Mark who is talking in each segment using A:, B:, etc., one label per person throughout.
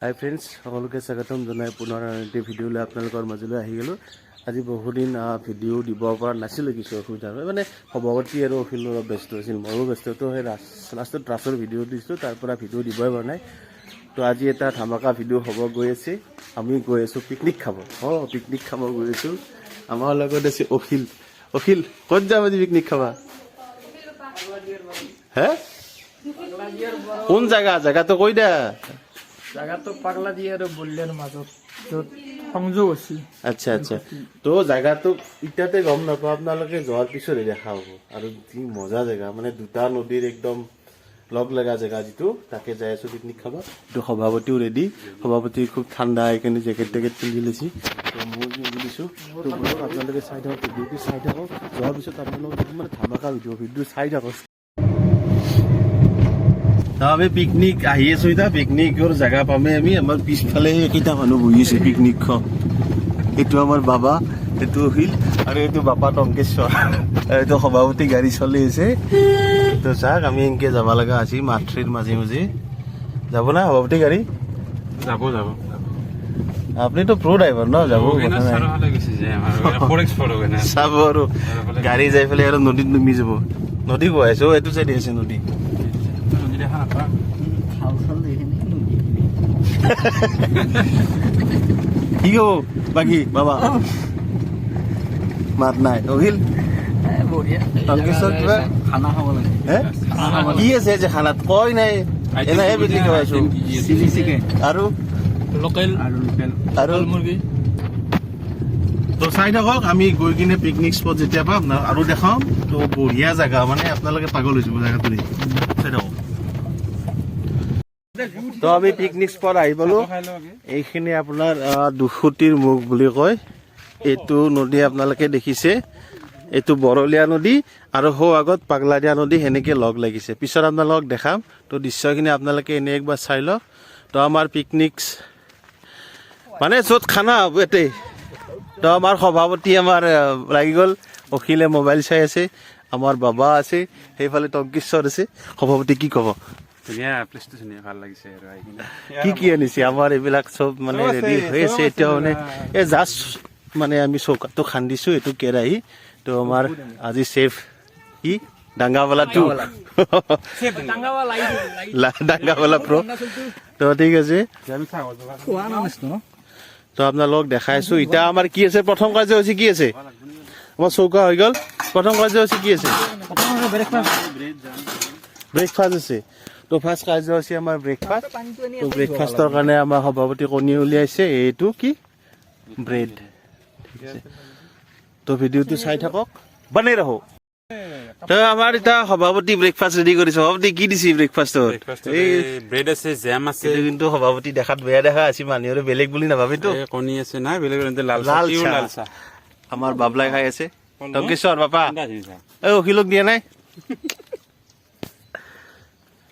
A: হাই friends, সকলোকে স্বাগতম জনাই পুনৰ এটি ভিডিঅ'লৈ আপোনালোকৰ মাজলৈ আহি গ'লোঁ। আজি বহুদিন ভিডিঅ' দিব পৰা নাছিলোঁ, কিছু অসুবিধা হয় মানে সভাপতি আৰু অখিল অলপ ব্যস্ত আছিল, ময়ো ব্যস্ত। তো সেই লাষ্টত ৰাসৰ ভিডিঅ' দিছিলোঁ, তাৰ পৰা ভিডিঅ' দিবই পৰা নাই। তো আজি এটা ধামাকা ভিডিঅ' হ'ব গৈ আছে। আমি গৈ আছোঁ পিকনিক খাব। পিকনিক খাব গৈ আছোঁ। আমাৰ লগত আছে অখিল। অখিল, ক'ত যাম আজি পিকনিক খাবা? হে, কোন জেগাটো কৈ দে।
B: জাগাটো পাগলা দিয়ে আৰু বল্যাৰ মাজত য'ত সংযোগ আছে।
A: আচ্ছা আচ্ছা, তো জায়গাটো ইটাতে গম নাপাওঁ, আপোনালোকে যোৱাৰ পিছতহে দেখা হ'ব। আৰু কি মজা জেগা, মানে দুটা নদীৰ একদম লগ লগা জেগা যিটো, তাকে যাই আছোঁ পিকনিক খাব। এইটো সভাপতিও ৰেডি, সভাপতি খুব ঠাণ্ডা সেইকাৰণে জেকেট টেকেট পিন্ধি লৈছে। তো মই বুজিছোঁ, তো আপোনালোকে চাই থাকক, ভিডিঅ'টো চাই থাকক। যোৱাৰ পিছত আপোনালোকক মানে ধামাকা ভিডিঅ' চাই থাকক। আমি পিকনিক আহি আছো, এতিয়া পিকনিকৰ জেগা পামেই আমি। আমাৰ পিছফালে কেইটা মানুহ বহি আছে পিকনিক খাওঁ। এইটো আমাৰ বাবা, এইটো অখিল আৰু এইটো বাপা টংকেশ্বৰ। এইটো সভাপতি গাড়ী চলি আছে। তো চাওক, আমি এনেকে যাব লগা আছে মাতৃৰ মাজে মাজে। যাব না সভাপতি গাড়ী?
C: যাব।
A: আপুনিতো প্ৰ' ড্ৰাইভাৰ ন, যাব চাব। আৰু গাড়ী যাই পেলাই আৰু নদীত নামি যাব। নদী বহাইছো, এইটো চাইডে আছে নদী। কি হব বাকী বাবা? মাত নাই। অখিল, কি আছে যে খানাত কয় নাই? এনেহে পিকনিক খাইছো। আৰু
C: লোকেল
A: আৰু
C: মুৰ্গী।
A: তো চাই থাকক, আমি গৈ কিনে পিকনিক স্পট যেতিয়া পাম আৰু দেখাম। তো বঢ়িয়া জেগা, মানে আপোনালোকে পাগল হৈ যাব জেগাটো দেখি। চাই থাকক। তো আমি পিকনিক স্পট আহি পালো। এইখিনি আপোনাৰ দুখুটিৰ মুখ বুলি কয়। এইটো নদী আপোনালোকে দেখিছে, এইটো বৰলীয়া নদী আৰু সৌ আগত পাগলাদিয়া নদী, সেনেকে লগ লাগিছে। পিছত আপোনালোকক দেখাম। তো দৃশ্যখিনি আপোনালোকে এনে একবাৰ চাই লওক। তো আমাৰ পিকনিক মানে য'ত খানা হ'ব ইয়াতে। তো আমাৰ সভাপতি আমাৰ লাগি গ'ল, অখিলে মোবাইল চাই আছে, আমাৰ বাবা আছে, সেইফালে টংকেশ্বৰ আছে। সভাপতি কি ক'ব?
C: ধুনীয়া প্লেচটো, ধুনীয়া ভাল লাগিছে।
A: আৰু কি আনিছে? আমাৰ এইবিলাক চব মানে ৰেডি হৈ আছে এতিয়া। মানে এই জাষ্ট মানে আমি চৌকাটো খান্দিছো, এইটো কেৰাহী। তো আমাৰ আজি চেফ কি ডাঙ্গাৱালা টু, ডাঙ্গাৱালা প্ৰ'। তো ঠিক আছে, তো আপোনালোকক দেখাইছো। এতিয়া আমাৰ কি আছে, প্ৰথম কাৰ্যসূচী কি আছে? আমাৰ চৌকা হৈ গ'ল। প্ৰথম কাৰ্যসূচী কি আছে? ব্ৰেকফাষ্ট আছে। তো ফাৰ্ষ্ট কাৰ্যসূচী আমাৰ ব্ৰেকফাষ্ট। তো ব্ৰেকফাষ্টৰ কাৰণে আমাৰ সভাপতি কণী উলিয়াইছে, এইটো কি ব্ৰেড। ঠিক আছে, তো ভিডিঅ'টো চাই থাকক, বনাই ৰাখো। তো আমাৰ এতিয়া সভাপতি ব্ৰেকফাষ্ট ৰেডি কৰিছে। সভাপতি কি দিছে ব্ৰেকফাষ্টত?
C: ব্ৰেড আছে, জেম আছে।
A: কিন্তু সভাপতি দেখাত বেয়া দেখা আছে, মানুহৰে বেলেগ বুলি নাভাবিতো।
C: কণী আছে, নাই বেলেগ লাল চাহ।
A: আমাৰ বাবলাই খাই আছে। টংকেশ্বৰ বাপা অখিলক দিয়া নাই।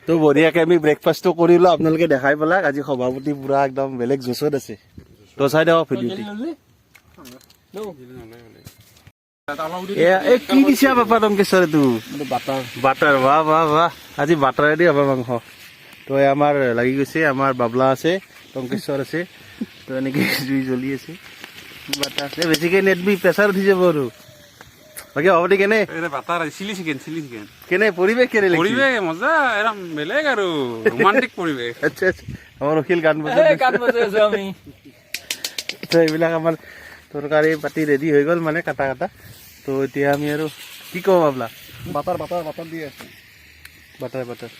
A: তো বঢ়িয়াকে আমি ব্ৰেকফাষ্টটো কৰিলো, আপোনালোকে দেখাই পেলাক। আজি সভাপতি পুৰা একদম বেলেগ জোচত আছে। তো চাই দিয়ক ভিডিঅ'টি। কি দিছা বাপা টংকেশ্বৰ? এইটো বাটাৰ। বাহ বাহ বাহ, আজি বাটাৰেদি হ'ব মাংস। তো আমাৰ লাগি গৈছে, আমাৰ বাবলা আছে, টংকেশ্বৰ আছে। তো এনেকে জুই জ্বলি আছে, বাটাৰ বেছিকে নেটবি, প্ৰেছাৰ উঠি যাব। আৰু বাকী সভাপতি কেনে?
C: চিলি চিকেন
A: কেনে পৰিৱেশ? কেনে
C: পৰিৱেশ মজা, এৰম বেলেগ আৰু ৰোমান্টিক পৰিৱেশ।
A: আচ্ছা আচ্ছা, আমাৰ অখিল গান বজাই আছো আমি। তো এইবিলাক আমাৰ তৰকাৰী পাতি ৰেডি হৈ গ'ল, মানে কাটা। তো এতিয়া আমি আৰু কি কওঁ বাবলা? বাটাৰ দি আছো, বাটাৰ।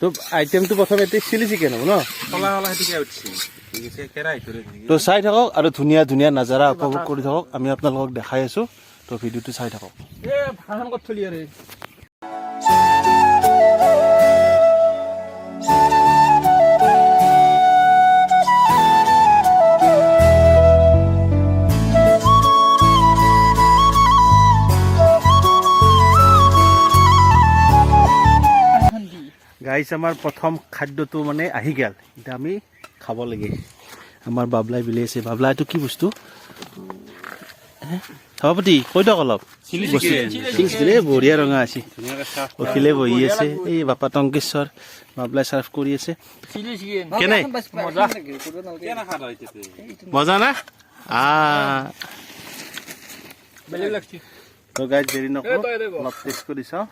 A: তো আইটেমটো প্ৰথম এতিয়া চিলি চিকেন হ'ব ন? তো চাই থাকক আৰু ধুনীয়া ধুনীয়া নাজাৰা উপভোগ কৰি থাকক। আমি আপোনালোকক দেখাই আছো, তো ভিডিঅ'টো চাই থাকক। গাইছ, আমাৰ প্ৰথম খাদ্যটো মানে আহি গ'ল, এতিয়া আমি খাব লাগে। আমাৰ বাবলাই বিলাইছে। বাবলা এইটো কি বস্তু? সভাপতি কৈ দিয়ক অলপ বঢ়িয়া ৰঙা আছে অখিলে বহি আছে এই বাপা টংকেশ্বৰ বাবলাই চাৰ্ভ কৰি আছে কেনে মজা না দেৰি নকৰো অলপ টেষ্ট কৰি চাওঁ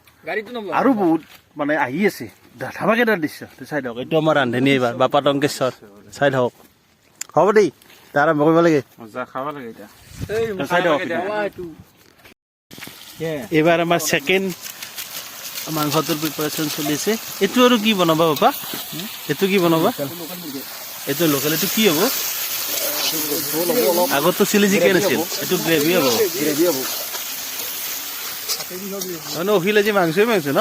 A: আৰু বহুত মানে আহি আছে ধামাকেদাৰ দৃশ্য চাই থাকক এইটো আমাৰ ৰান্ধনী এইবাৰ বাপা টংকেশ্বৰ চাই থাকক হ'ব দেই তাৰ আৰম্ভ কৰিব লাগে চাই থাকক এইবাৰ আমাৰ ছেকেণ্ড মাংসটোৰ প্ৰিপাৰেশ্যন চলি আছে এইটো আৰু কি বনাবা বাপা এইটো কি বনাবা এইটো লোকেল এইটো কি হ'ব আগততো চিলি চিকেন আছিল এইটো গ্ৰেভি হ'ব মানে অখিল আজি মাংস ন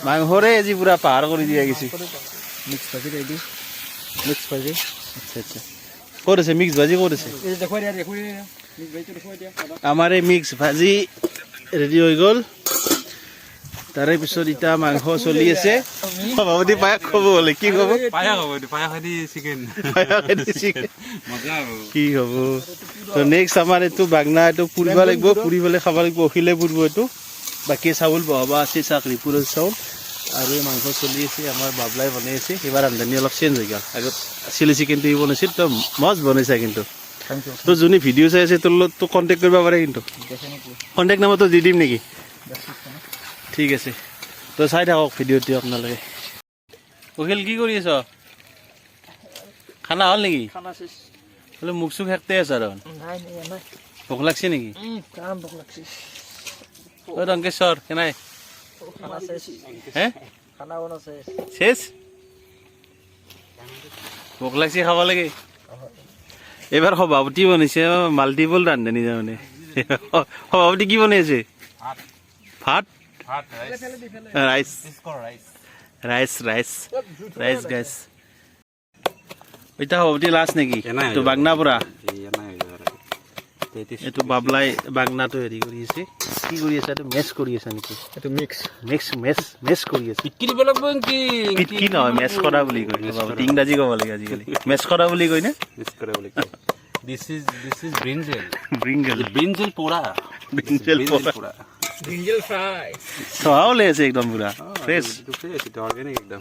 A: মাংসৰে আজি পুৰা পাহাৰ কৰি দিয়া গৈছে মিক্স ভাজি ৰেডি মিক্স ভাজি আচ্ছা আচ্ছা ক'ত আছে মিক্স ভাজি ক'ত আছে আমাৰ এই মিক্স ভাজি ৰেডি হৈ গ'ল তাৰে পিছত এতিয়া মাংস চলি আছে সভাপতি পায়স খাব বোলে কি খাব কি হ'ব তো নেক্সট আমাৰ এইটো বাগনা এইটো পুৰিব লাগিব পুৰি পেলাই খাব লাগিব অখিলে পুৰিব এইটো বাকী চাউল বহাবা আছে চাক ৰিপুৰৰ চাউল আৰু এই মাংস চলি আছে আমাৰ বাবলাই বনাই আছে এইবাৰ ৰান্ধনি অলপ চেঞ্জ হৈ গ'ল আগত চিলি চিকেনটো বনাইছিল তো মজ বনাইছা কিন্তু তো যোনে ভিডিঅ' চাই আছে তোৰ লগত তো কণ্টেক্ট কৰিব পাৰে কিন্তু কণ্টেক্ট নাম্বাৰটো দি দিম নেকি ঠিক আছে তো চাই থাকক ভিডিঅ'টো আপোনালোকে অখিল কি কৰি আছ খানা হ'ল নেকি বোলে মুখ চুখ শেকতে আছে আৰু ভোক লাগছে নেকি অ টংকেশ্বৰ কেনাই শেষ ভোক লাগছে খাব লাগে এইবাৰ সভাপতি বনাইছে মাল্টিপল ৰান্ধনি তাৰমানে সভাপতি কি বনাই আছে ভাত ৰাইচ ৰাইচ ৰাইচ ৰাইচ গাইছ এতিয়া সভাপতি লাষ্ট নেকি এইটো বাগনা পৰা এইটো বাবলাই বাগনাটো হেৰি কৰি আছে কি কৰি আছে এইটো মেচ কৰি আছে নেকি এইটো মিক্স মিক্স মেচ মেচ কৰি আছে পিটকি নহয় মেচ কৰা বুলি কয় বাবুতি ইংৰাজী ক'ব লাগে আজিকালি মেচ কৰা বুলি কয় নে মেচ কৰা বুলি কয় দিস ইজ ব্ৰিঞ্জেল পোৰা ব্ৰিঞ্জেল ফ্ৰাই সহাও লৈ আছে একদম পুৰা ফ্ৰেছ এইটো অৰ্গেনিক একদম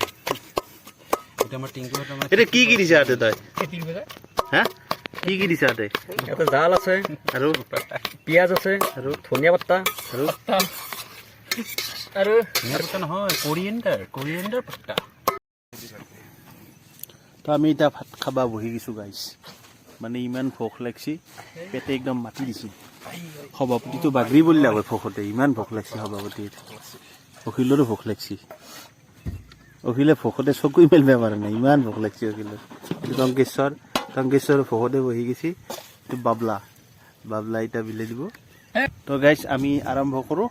A: এটা আমাৰ টিংকু এটা কি কি দিছা আতে তই হা কি কি দিছা আতে এটা জাল আছে আৰু পিয়াজ আছে আৰু ধনিয়া পাতা আৰু নহয় কোৰিয়েণ্ডাৰ পাতা তো আমি এতিয়া ভাত খাবা বহি গৈছোঁ গাইছ মানে ইমান ভোক লাগছি পেটে একদম মাতি দিছে সভাপতিটো বাগৰি বলিলা হয় ভোকতে ইমান ভোক লাগছে সভাপতিৰ অখিলৰো ভোক লাগছি অখিলে ভোকতে চকু মেলিব পাৰে নাই ইমান ভোক লাগছে অখিলৰ এইটো টংকেশ্বৰ ভোকতে বহি গৈছে এইটো বাবলা এতিয়া বিলাই দিব তো গাইছ আমি আৰম্ভ কৰোঁ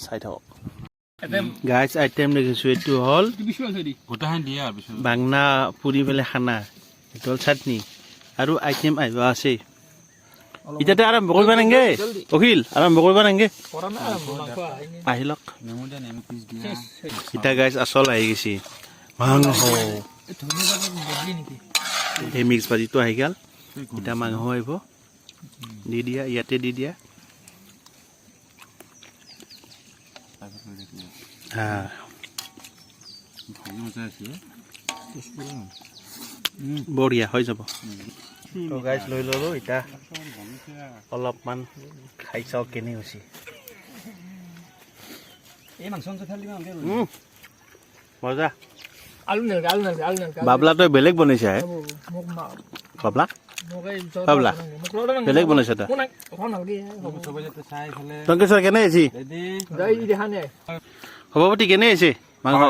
A: চাই থাকক গাইছ আইটেম দেখিছোঁ এইটো হ'ল বাংনা পুৰি পেলাই খানা এইটো হ'ল চাটনি আৰু আইটেম আহিব আছে এতিয়াতে আৰম্ভ কৰিব নাগে অখিল আৰম্ভ কৰিব নাগে আহি লওক এতিয়া গাইছ আচল আহি গৈছে মাংস এই মিক্স ভাজিটো আহি গ'ল এতিয়া মাংস আহিব দি দিয়া ইয়াতে দি দিয়া বঢ়িয়া হৈ যাব তো গাইছ লৈ ল'লোঁ এতিয়া অলপমান খাই চাওঁ কেনে হৈছে মজা বাবলা তই বেলেগ বনাইছা হে বাবলা বেলেগ বনাইছা তই টংকেশ্বৰ কেনে আহিছে সভাপতি কেনে আহিছে মাংস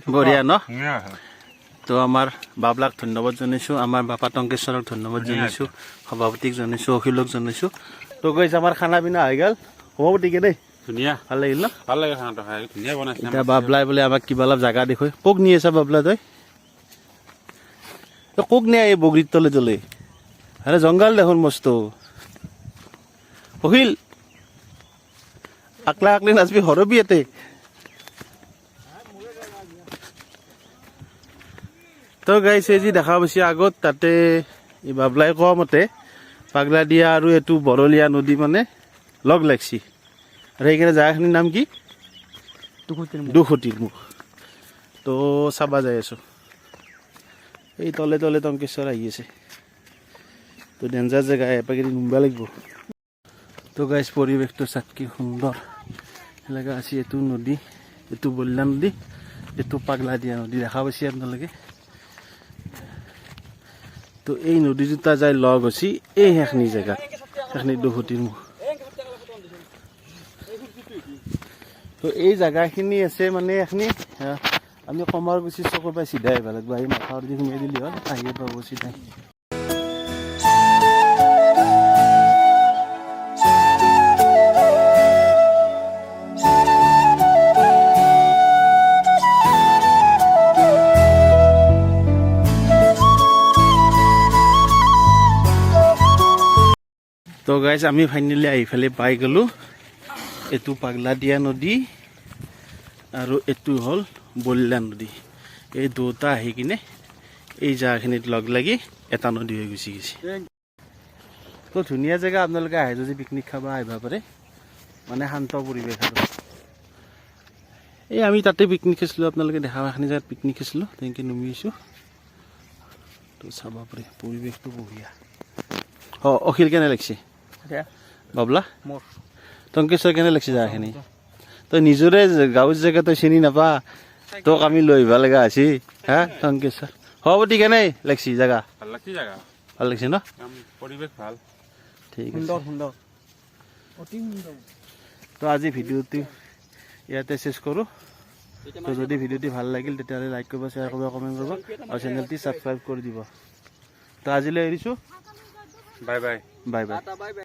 A: বঢ়িয়া ন তো আমাৰ বাবলাক ধন্যবাদ জনাইছোঁ আমাৰ বাপা টংকেশ্বৰক ধন্যবাদ জনাইছোঁ সভাপতিক জনাইছোঁ অখিলক জনাইছোঁ তো গৈছে আমাৰ খানা পিনা হৈ গ'ল সভাপতি কেনে ধুনীয়া ভাল লাগিল ন ভাল লাগে খানাটো খাই ধুনীয়া বনাইছে এতিয়া বাবলাই বোলে আমাক কিবা অলপ জাগা দেখুৱাই কোক নি আছা বাবলা তই কোক নিয়া এই বগৰীৰ তলে তলে আৰে জংঘল দেখোন মস্ত অখিল আকলা আকলি নাচবি হৰবি ইয়াতে তো গাইছে যি দেখা পাইছে আগত তাতে এই বাবলাই কোৱা মতে পাগলা দিয়া আৰু এইটো বৰলীয়া নদী মানে লগ লাগছি আৰু সেইকাৰণে জেগাখিনিৰ নাম কি দুখুটিৰ মুখ তো চাবা যাই আছো এই তলে তলে টংকেশ্বৰ আহি আছে তো ডেঞ্জাৰ জেগা এপাকেদি নুমবা লাগিব তো গাইজ পৰিৱেশটো চাতকি সুন্দৰ এলেকা আছে এইটো নদী এইটো বল্লা নদী এইটো পাগলা দিয়া নদী দেখা পাইছে আপোনালোকে তো এই নদী দুটা যাই লগ হৈছে এই সেইখিনি জেগাত সেইখিনি দুখুটিৰ মুখ তো এই জেগাখিনি আছে মানে এইখিনি আমি কমাৰকুছি চকৰ পৰা চিধাই আহিব লাগিব আহি মাথাৰ দি সোমাই দিলে হ'ল আহিয়ে পাব চিধাই তো গাইজ আমি ফাইনেলি আহি পেলাই পাই গ'লো এইটো পাগলা দিয়া নদী আৰু এইটো হ'ল বল্লা নদী এই দুটা আহি কিনে এই জেগাখিনিত লগ লাগি এটা নদী হৈ গুচি গৈছে তো ধুনীয়া জেগা আপোনালোকে আহে যদি পিকনিক খাব আহিব পাৰে মানে শান্ত পৰিৱেশ আৰু এই আমি তাতে পিকনিক খাইছিলোঁ আপোনালোকে দেখা এখিনি জেগাত পিকনিক খাইছিলোঁ তেনেকৈ নুমি আছোঁ তো চাব পাৰে পৰিৱেশটো বঢ়িয়া অখিল কেনে লাগিছে বাবলা টংকেশ্বৰ কেনে লাগিছে জেগাখিনি তই নিজৰে গাঁৱৰ জেগা তই চিনি নাপা তোক আমি লৈ আহিব লগা আছি হা টংকেশ্বৰ সভাপতি কেনে লাগিছে জেগা
C: ভাল লাগছি জাগা
A: ভাল লাগিছে ন
C: পৰিৱেশ ভাল
A: ঠিক আছে তো আজি ভিডিঅ'টো ইয়াতে শেষ কৰোঁ তো যদি ভিডিঅ'টি ভাল লাগিল তেতিয়াহ'লে লাইক কৰিব শ্বেয়াৰ কৰিব কমেণ্ট কৰিব আৰু চেনেলটি ছাবস্ক্ৰাইব কৰি দিব তো আজিলৈ এৰিছোঁ
C: বাই বাই
A: বাই বাই